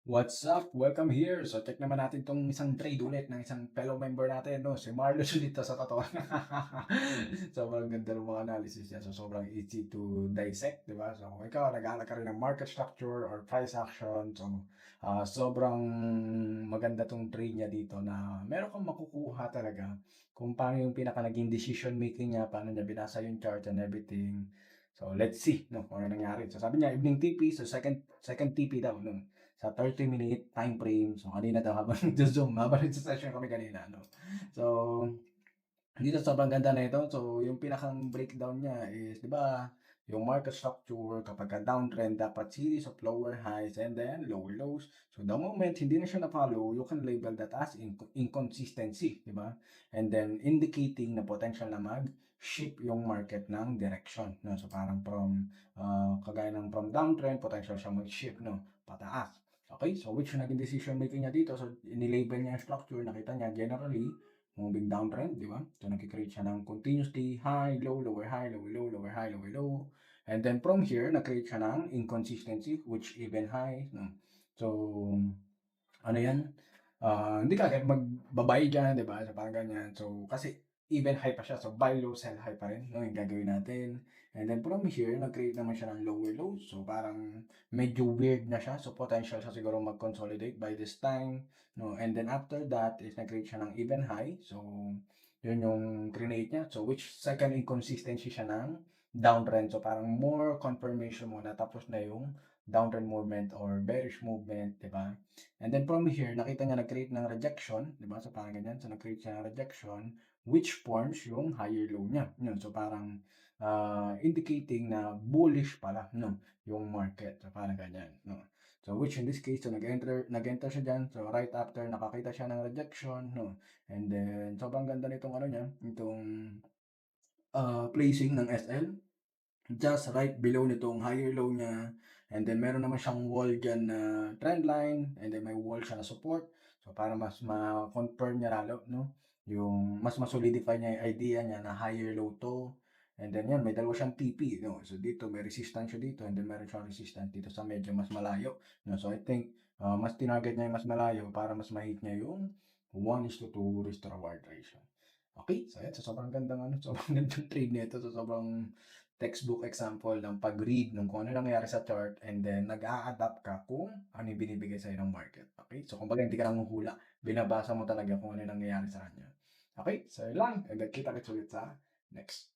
What's up? Welcome here. So check naman natin tong isang trade ulit ng isang fellow member natin, no? Si Marlon dito sa totoo. Sobrang ganda ng mga analysis niya. So sobrang easy to dissect, di ba? So kung ikaw, nag-aalala ka rin ng market structure or price action. So sobrang maganda tong trade niya dito na meron kang makukuha talaga kung paano yung pinaka naging decision making niya, paano niya binasa yung chart and everything. So let's see, no, kung ano nangyari. So sabi niya, evening TP, so second TP daw, no? Sa 30-minute time frame. So, kanina daw habang nagzo-Zoom, habang nagse-session kami kanina, no? So, dito sobrang ganda na ito. So, yung pinakang breakdown niya is, di ba, yung market structure, kapag ka downtrend, dapat series of lower highs and then lower lows. So, the moment hindi na siya na-follow, you can label that as inconsistency, di ba? And then, indicating na potential na mag-shift yung market ng direction. No? So, parang from, kagaya ng from downtrend, potential siya mag-shift, no? Pataas. Okay, so which naging decision making niya dito? So, inilabel niya yung structure, nakita niya generally, moving downtrend, di ba? So, nag-create siya ng continuously high, low, lower high, lower low, lower high, lower low. And then from here, nag-create siya ng inconsistency, which even high. No? So, ano yan? Hindi ka agad magbabay dyan, di ba? So, parang ganyan. So, kasi even high pa siya. So, buy low, sell high pa rin. No? Yung gagawin natin. And then from here, nag-create naman siya ng lower low. So, parang medyo weird na siya. So, potential siya siguro mag-consolidate by this time. No? And then after that, is nag-create siya ng even high. So, yun yung create niya. So, which second inconsistency siya ng downtrend. So, parang more confirmation muna. Tapos na yung downtrend movement or bearish movement, di ba? And then from here, nakita niya nag-create ng rejection, di ba? So parang ganyan. So nag-create siya ng rejection which forms yung higher low niya. Yun. So parang indicating na bullish pala, no? Yung market. So parang ganyan, no? So which in this case, so nag-enter siya dyan. So right after, nakakita siya ng rejection, no? And then, sobrang ganda nitong ano niya, itong placing ng SL just right below nitong higher low niya. And then meron naman siyang wall dyan na trend line. And then may wall siya na support. So para mas ma-confirm niya lalo, no? Yung mas ma-solidify niya yung idea niya na higher low to. And then yan, may dalawa siyang TP, no? So dito may resistance siya dito and then meron siyang resistance dito sa medyo mas malayo. No? So I think mas tinarget niya yung mas malayo para mas ma-hit niya yung 1:2 risk to reward ratio. Okay, so yan. So sobrang gandang ano, sobrang gandang trade nito. So sobrang textbook example ng pag-read ng kung ano nangyayari sa chart and then nag-a-adapt ka kung ano yung binibigay sa'yo ng market. Okay? So, kumbaga hindi ka nanguhula. Binabasa mo talaga kung ano yung nangyayari sa kanya. Okay? So, yun lang. And then kita-kits ulit sa next.